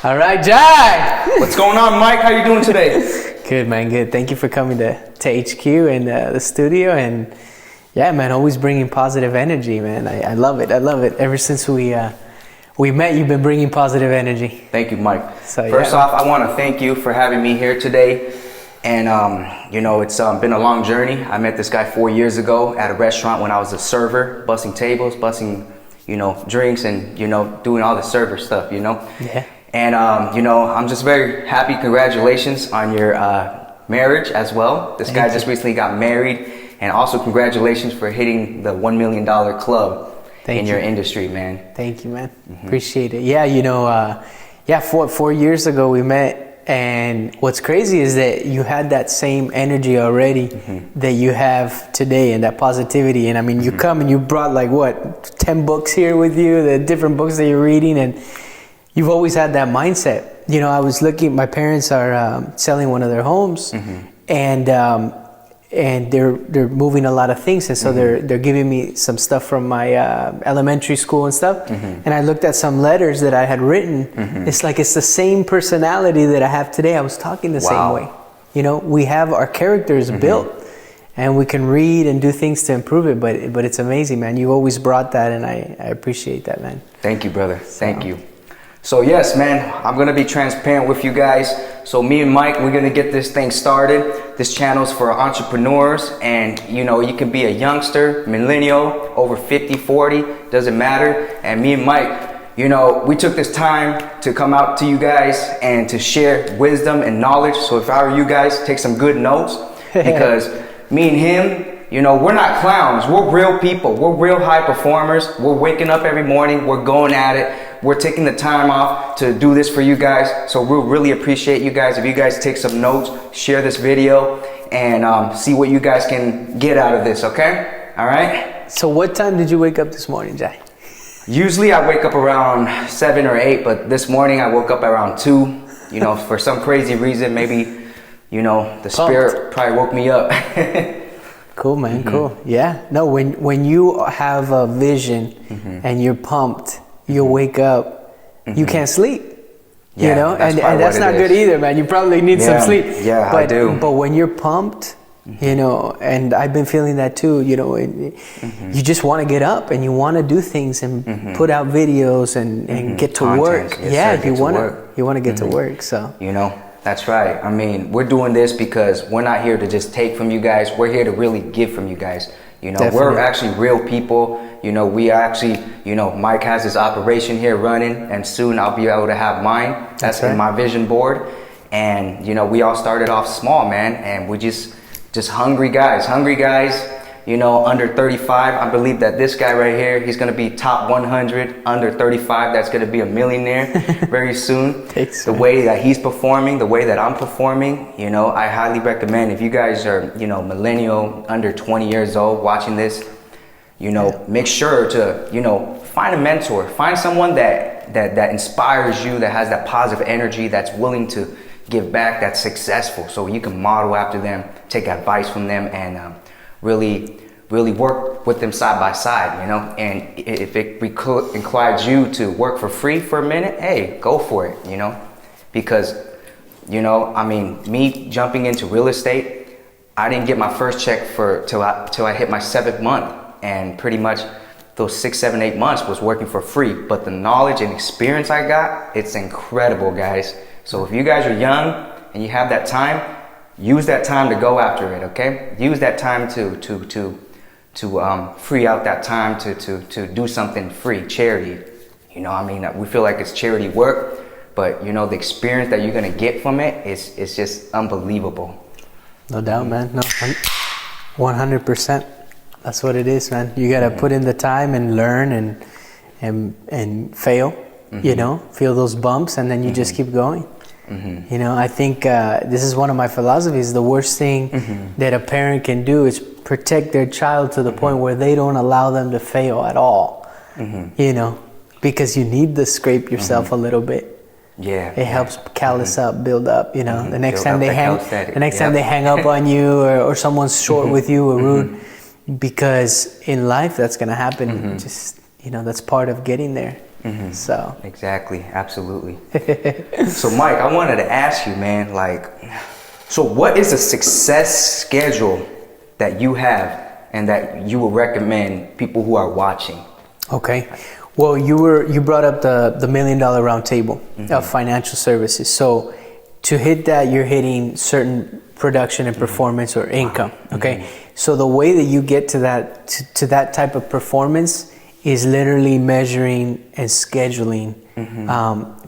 All right, Jie. What's going on, Mike? How you doing today? Good, man. Good. Thank you for coming to HQ and the studio. And yeah, man, always bringing positive energy, man. I love it. I love it. Ever since we met, you've been bringing positive energy. Thank you, Mike. So, First off, I want to thank you for having me here today. And, it's been a long journey. I met this guy 4 years ago at a restaurant when I was a server, bussing tables, bussing, drinks and, doing all the server stuff, Yeah. And, I'm just very happy. Congratulations on your marriage as well. This guy just recently got married. And also congratulations for hitting the $1 million club in your industry, man. Thank you, man. Appreciate it. Yeah, 4 years ago we met. And what's crazy is that you had that same energy already that you have today and that positivity. And I mean, you come and you brought 10 books here with you, the different books that you're reading. And you've always had that mindset. I was looking, my parents are selling one of their homes and they're moving a lot of things, and so they're giving me some stuff from my elementary school and stuff. And I looked at some letters that I had written. It's the same personality that I have today. I was talking the same way. We have our characters built, and we can read and do things to improve it. But it's amazing, man. You always brought that, and I appreciate that, man. Thank you, brother. Thank you. So yes, man, I'm going to be transparent with you guys. So me and Mike, we're going to get this thing started. This channel's for entrepreneurs, and you can be a youngster, millennial, over 50, 40, doesn't matter. And me and Mike, we took this time to come out to you guys and to share wisdom and knowledge. So if I were you guys, take some good notes, because me and him, we're not clowns. We're real people. We're real high performers. We're waking up every morning. We're going at it. We're taking the time off to do this for you guys. So we'll really appreciate you guys if you guys take some notes, share this video, and see what you guys can get out of this, okay? All right? So what time did you wake up this morning, Jie? Usually I wake up around 7 or 8, but this morning I woke up around 2. For some crazy reason, maybe, the spirit probably woke me up. Cool, man. Cool. Yeah. No, when you have a vision and you're pumped, you wake up, you can't sleep. And that's not good either, man. You probably need some sleep. Yeah, I do. But when you're pumped, and I've been feeling that too, you just want to get up and you want to do things and put out videos and get to work. Yes, you want to get to work. So that's right. I mean, we're doing this because we're not here to just take from you guys. We're here to really give from you guys. Definitely. We're actually real people. We actually, Mike has his operation here running, and soon I'll be able to have mine. That's in my vision board. And, we all started off small, man. And we just hungry guys, under 35. I believe that this guy right here, he's going to be top 100 under 35. That's going to be a millionaire very soon. The way that he's performing, the way that I'm performing, I highly recommend if you guys are, millennial under 20 years old watching this, make sure to, find a mentor, find someone that inspires you, that has that positive energy, that's willing to give back, that's successful. So you can model after them, take advice from them, and really work with them side by side, and if it inclines you to work for free for a minute, hey, go for it, because, me jumping into real estate, I didn't get my first check till I hit my 7th month, and pretty much those 6, 7, 8 months was working for free. But the knowledge and experience I got, it's incredible, guys. So if you guys are young and you have that time, use that time to go after it, okay? Use that time to free out that time to do something free, charity. We feel like it's charity work, but the experience that you're gonna get from it is just unbelievable. No doubt, man. No, 100%. That's what it is, man. You gotta put in the time and learn and fail. Feel those bumps, and then you just keep going. I think this is one of my philosophies. The worst thing that a parent can do is protect their child to the point where they don't allow them to fail at all. Because you need to scrape yourself a little bit. Yeah, it helps callus up, build up. The next time they hang up on you, or someone's short with you or rude, because in life that's gonna happen. Just that's part of getting there. So exactly, absolutely. So Mike, I wanted to ask you, man, like, so what is a success schedule that you have and that you would recommend people who are watching? Okay. Well, you brought up the $1 million round table of financial services. So to hit that, you're hitting certain production and performance or income. Okay. So the way that you get to that type of performance is literally measuring and scheduling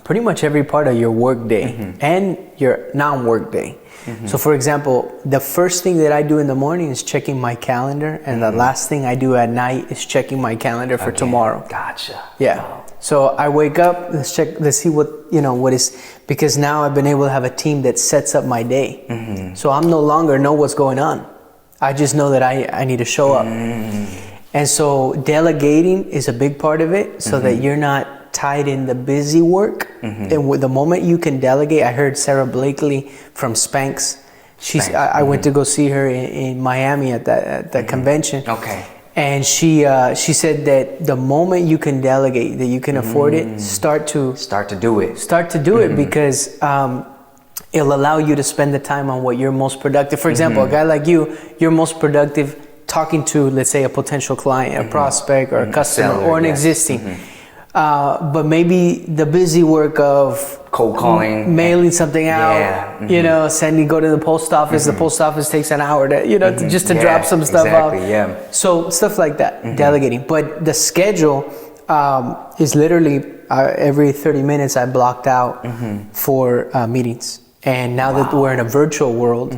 pretty much every part of your work day and your non-work day. So for example, the first thing that I do in the morning is checking my calendar, and the last thing I do at night is checking my calendar for tomorrow. Gotcha. Yeah. Wow. So I wake up, let's see what is, because now I've been able to have a team that sets up my day. So I'm no longer know what's going on. I just know that I need to show up. And so delegating is a big part of it, so that you're not tied in the busy work. And with the moment you can delegate, I heard Sarah Blakely from Spanx. I went to go see her in Miami at that convention. Okay. And she said that the moment you can delegate, that you can afford it, start to do it. Start to do it, because it'll allow you to spend the time on what you're most productive. For example, a guy like you're most productive talking to, let's say, a potential client, a prospect, or a customer, Seller, or an existing. But maybe the busy work of cold calling, mailing something out, go to the post office. The post office takes an hour to, just to drop some stuff out. So stuff like that, delegating. But the schedule is literally every 30 minutes I blocked out for meetings. And now that we're in a virtual world,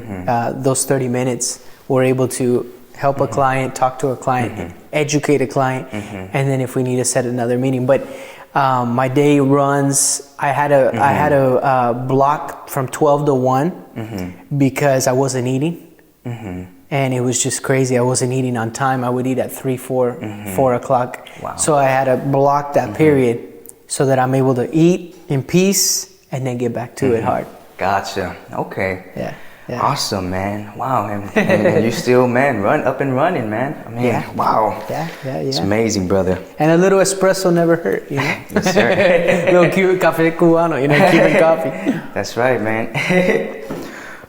those 30 minutes, we're able to help a client, talk to a client, educate a client, and then if we need to set another meeting. But my day runs. I had a block from 12 to 1 because I wasn't eating, and it was just crazy. I wasn't eating on time. I would eat at 3, 4 o'clock. Wow. So I had to block that period so that I'm able to eat in peace and then get back to it hard. Gotcha. Okay. Yeah. Yeah. Awesome, man. Wow. And you still, man, up and running, man. I mean, wow. Yeah. It's amazing, brother. And a little espresso never hurt, Yes, sir. Little café cubano, Cuban coffee. That's right, man.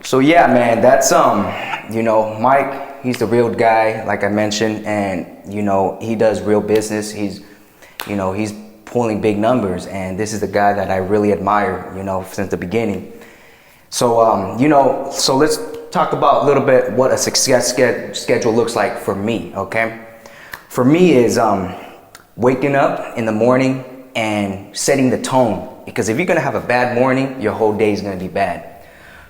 So yeah, man, that's Mike, he's the real guy, like I mentioned, and he does real business. He's pulling big numbers, and this is the guy that I really admire, since the beginning. So, so let's talk about a little bit what a success schedule looks like for me, okay? For me is waking up in the morning and setting the tone, because if you're gonna have a bad morning, your whole day is gonna be bad.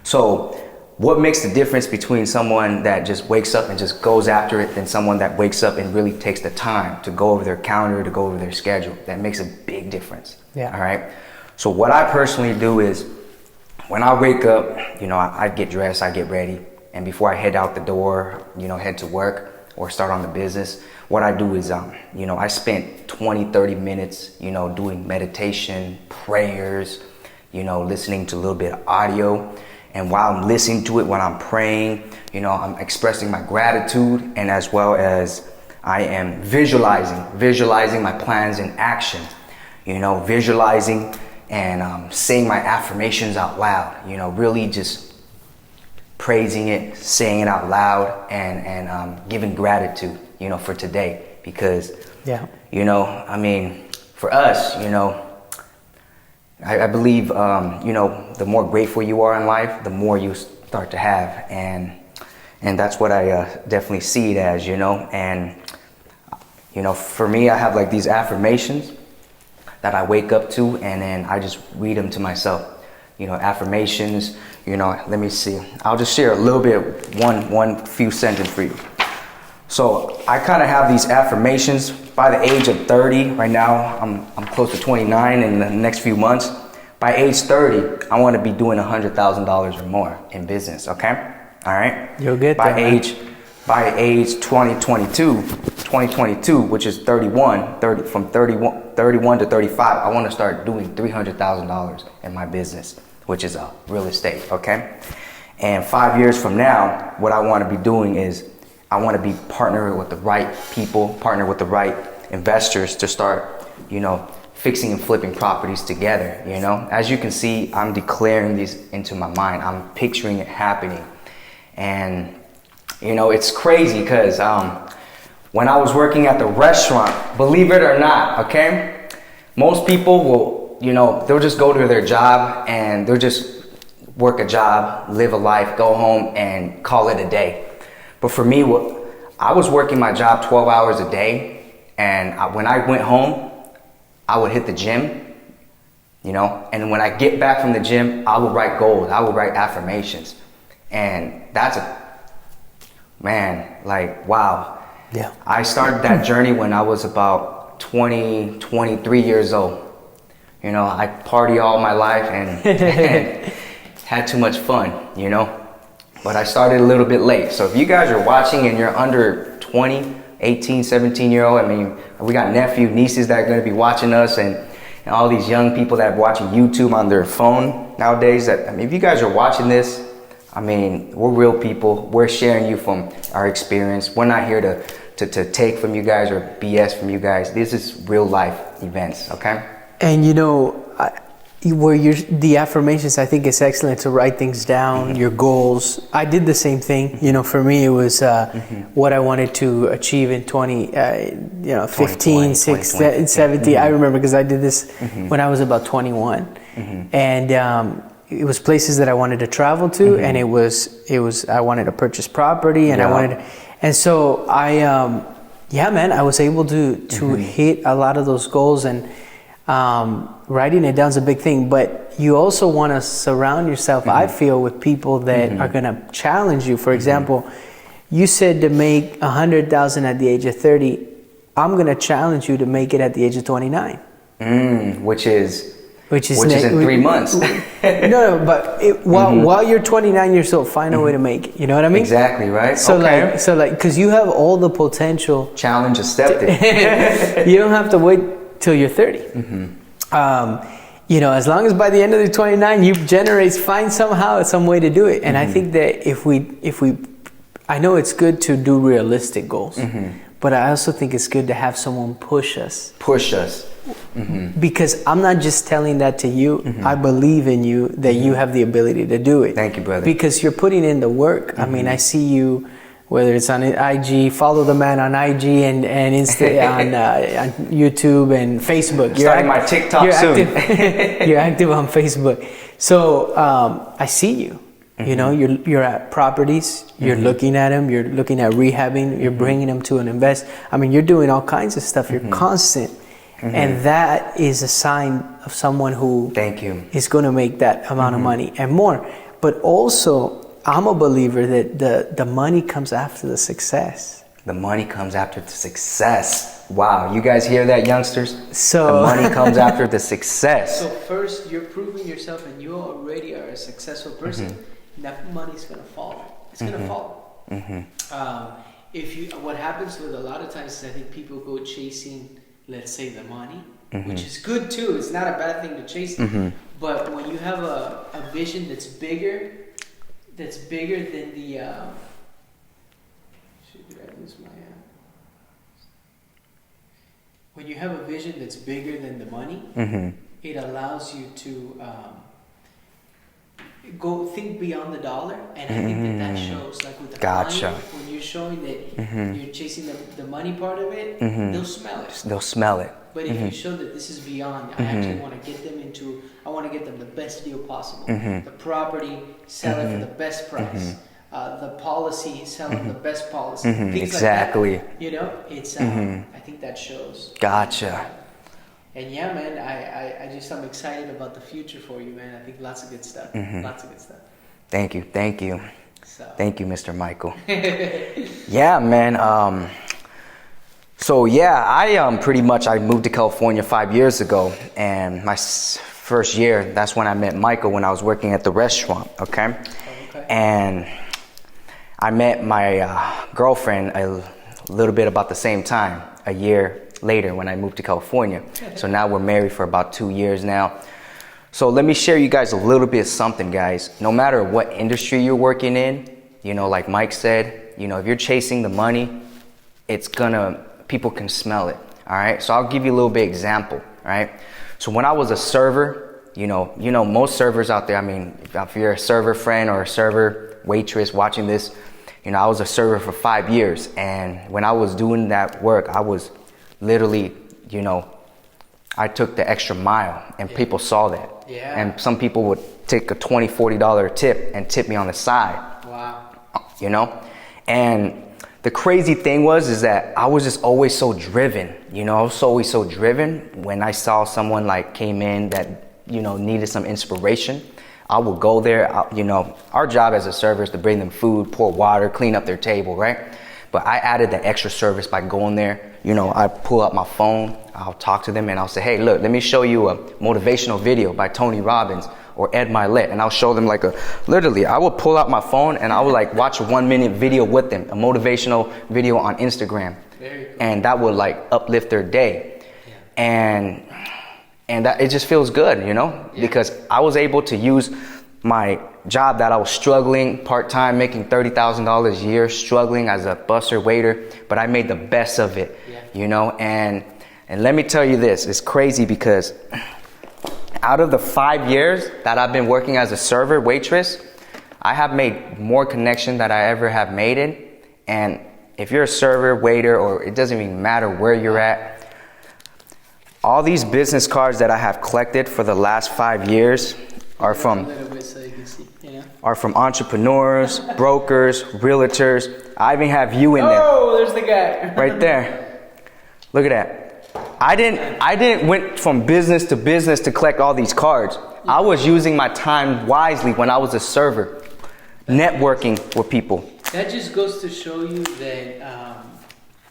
So what makes the difference between someone that just wakes up and just goes after it than someone that wakes up and really takes the time to go over their calendar, to go over their schedule? That makes a big difference. Yeah. All right. So what I personally do is, when I wake up, I get dressed, I get ready, and before I head out the door, head to work or start on the business, what I do is, I spent 20, 30 minutes, doing meditation, prayers, listening to a little bit of audio. And while I'm listening to it, when I'm praying, I'm expressing my gratitude, and as well as I am visualizing my plans in action, visualizing and saying my affirmations out loud, really just praising it, saying it out loud, and giving gratitude, for today. Because, for us, I believe, the more grateful you are in life, the more you start to have. And that's what I definitely see it as, and, for me, I have like these affirmations that I wake up to, and then I just read them to myself. Affirmations, let me see. I'll just share a little bit, one few sentences for you. So I kind of have these affirmations by the age of 30. Right now, I'm close to 29 in the next few months. By age 30, I want to be doing $100,000 or more in business, okay? All right? You'll get by there, age 2022, which is 31 to 35, I want to start doing $300,000 in my business, which is real estate, okay? And 5 years from now, what I want to be doing is I want to be partnering with the right people, partner with the right investors to start, fixing and flipping properties together, you know. As you can see, I'm declaring these into my mind. I'm picturing it happening. And, you know, it's crazy because when I was working at the restaurant, believe it or not, okay, most people will, you know, they'll just go to their job and they'll just work a job, live a life, go home and call it a day. But for me, I was working my job 12 hours a day, and when I went home, I would hit the gym, you know, and when I get back from the gym, I would write goals, I would write affirmations. And that's like, wow. Yeah. I started that journey when I was about 23 years old. You know, I party all my life and had too much fun, you know. But I started a little bit late. So if you guys are watching and you're under 20, 18, 17-year-old, I mean, we got nieces that are going to be watching us, and all these young people that are watching YouTube on their phone nowadays. I mean, if you guys are watching this, I mean, we're real people. We're sharing you from our experience. We're not here to take from you guys or BS from you guys. This is real life events, okay? And you know, the affirmations, I think it's excellent to write things down, your goals. I did the same thing. You know, for me, it was what I wanted to achieve in 15, 16, 17. I remember because I did this when I was about 21. And it was places that I wanted to travel to, and it was I wanted to purchase property, and and so I was able to hit a lot of those goals, and writing it down is a big thing. But you also want to surround yourself, I feel, with people that are going to challenge you. For example, you said to make 100,000 at the age of 30. I'm going to challenge you to make it at the age of 29. Which is in 3 months. No, but while you're 29 years old, find a way to make it. You know what I mean? Exactly, right? So because you have all the potential. Challenge accepted. You don't have to wait till you're 30. You know, as long as by the end of the 29 you find some way to do it. And I think that if we I know it's good to do realistic goals, but I also think it's good to have someone push us. Because I'm not just telling that to you. I believe in you that you have the ability to do it. Thank you, brother. Because you're putting in the work. I mean, I see you, whether it's on IG, follow the man on IG and Insta, on YouTube and Facebook. Starting my TikTok soon. You're active on Facebook. So I see you. You know, you're at properties, you're looking at them, you're looking at rehabbing, you're bringing them to an invest. I mean, you're doing all kinds of stuff. You're constant. And that is a sign of someone who is going to make that amount of money and more. But also, I'm a believer that the money comes after the success. The money comes after the success. Wow, you guys hear that, youngsters? So the money comes after the success. So first, you're proving yourself, and you already are a successful person. And that money's going to follow. It's going to follow. What happens with a lot of times is I think people go chasing, let's say, the money, which is good too. It's not a bad thing to chase. But when you have a vision that's bigger than the when you have a vision that's bigger than the money, it allows you to go think beyond the dollar, and I think that shows, like with the money, when you're showing that you're chasing the money part of it, they'll smell it. But if you show that this is beyond, I actually want to get them I want to get them the best deal possible. The property, sell it for the best price. The policy, selling the best policy. Things like that. You know, it's I think that shows. Gotcha. And yeah, man, I'm excited about the future for you, man. I think lots of good stuff. Lots of good stuff. Thank you. So. Thank you, Mr. Michael. Yeah, man. So yeah, I moved to California 5 years ago, and my first year, that's when I met Michael when I was working at the restaurant. Okay. And I met my girlfriend a little bit about the same time, a year later when I moved to California. So now we're married for about 2 years now. So let me share you guys a little bit of something, guys. No matter what industry you're working in, you know, like Mike said, you know, if you're chasing the money, people can smell it. All right. So I'll give you a little bit example. right? So when I was a server, you know, most servers out there, I mean, if you're a server friend or a server waitress watching this, you know, I was a server for 5 years. And when I was doing that work, I was literally, you know, I took the extra mile, and people saw that. Yeah. And some people would take a $20, $40 tip and tip me on the side. Wow. You know? And the crazy thing is that I was just always so driven. You know, I was always so driven. When I saw someone like came in that, you know, needed some inspiration, I would go there. You know, our job as a server is to bring them food, pour water, clean up their table, right? But I added that extra service by going there. You know, I pull up my phone, I'll talk to them, and I'll say, hey, look, let me show you a motivational video by Tony Robbins or Ed Milet. And I'll show them like literally, I would pull out my phone and I would like watch a 1 minute video with them, a motivational video on Instagram. Very cool. And that would like uplift their day. Yeah. And that, it just feels good, you know, because I was able to use my job that I was struggling part-time, making $30,000 a year, struggling as a busser, waiter, but I made the best of it, you know, and let me tell you this, it's crazy because out of the 5 years that I've been working as a server, waitress, I have made more connection than I ever have made it. And if you're a server, waiter, or it doesn't even matter where you're at, all these business cards that I have collected for the last 5 years are from entrepreneurs, brokers, realtors. I even have you in there. Oh, there's the guy. Right there. Look at that. I didn't went from business to business to collect all these cards. I was using my time wisely when I was a server, networking with people. That just goes to show you that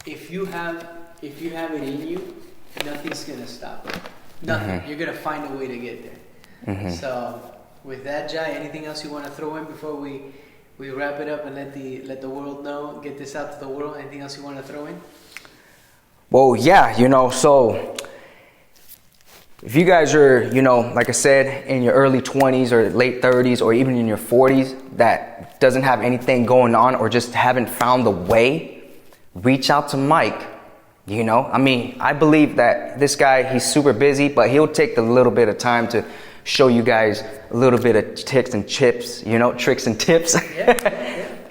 if you have it in you, nothing's gonna stop it. Nothing. You're gonna find a way to get there. So with that, Jai, anything else you want to throw in before we wrap it up and let the world know, get this out to the world? Anything else you want to throw in? Well, yeah, you know, so if you guys are, you know, like I said, in your early 20s or late 30s or even in your 40s that doesn't have anything going on or just haven't found the way, reach out to Mike. You know, I mean, I believe that this guy, he's super busy, but he'll take a little bit of time to show you guys a little bit of tricks and tips, you know, tricks and tips.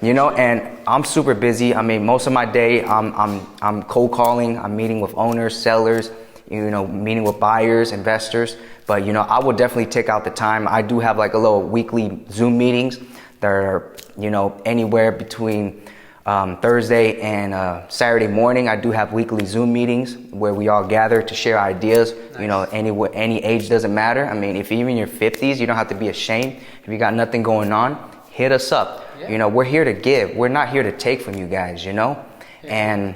You know, and I'm super busy. I mean, most of my day, I'm cold calling. I'm meeting with owners, sellers, you know, meeting with buyers, investors. But, you know, I will definitely take out the time. I do have like a little weekly Zoom meetings that are, you know, anywhere between Thursday and Saturday morning. I do have weekly Zoom meetings where we all gather to share ideas. Nice. You know, any age doesn't matter. I mean, if you're in your 50s, you don't have to be ashamed. If you got nothing going on, hit us up. Yeah. You know, we're here to give. We're not here to take from you guys, you know? Yeah. And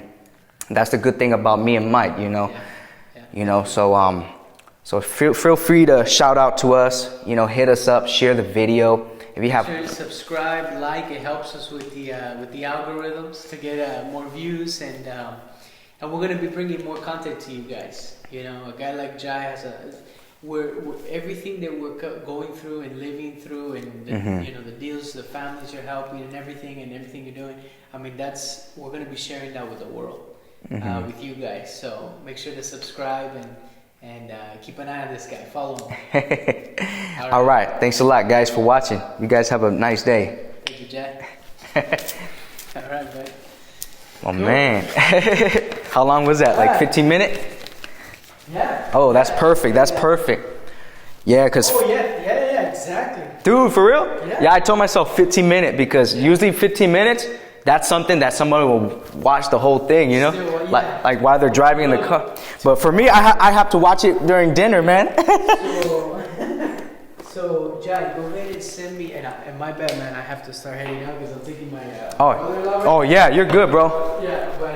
that's the good thing about me and Mike, you know? Yeah. You know, so feel free to shout out to us, you know, hit us up, share the video. If you have, sure to subscribe, like, it helps us with the algorithms to get more views, and we're gonna be bringing more content to you guys. You know, a guy like Jai has we're everything that we're going through and living through, and the, you know, the deals, the families you're helping, and everything you're doing. I mean, we're gonna be sharing that with the world, with you guys. So make sure to subscribe and keep an eye on this guy. Follow him. All right. Thanks a lot, guys, for watching. You guys have a nice day. Thank you, Jack. All right, bud. Oh, cool. Man. How long was that? Like 15 minutes? Yeah. Oh, that's perfect. That's perfect. Yeah, because... Oh, yeah, exactly. Dude, for real? Yeah, I told myself 15 minutes because usually 15 minutes, that's something that somebody will watch the whole thing, you know? Still, like while they're driving in the car. But for me, I have to watch it during dinner, man. So, Jai, go ahead and send me, and my bad, man, I have to start heading out because I'm taking my oh, yeah, you're good, bro. Yeah, but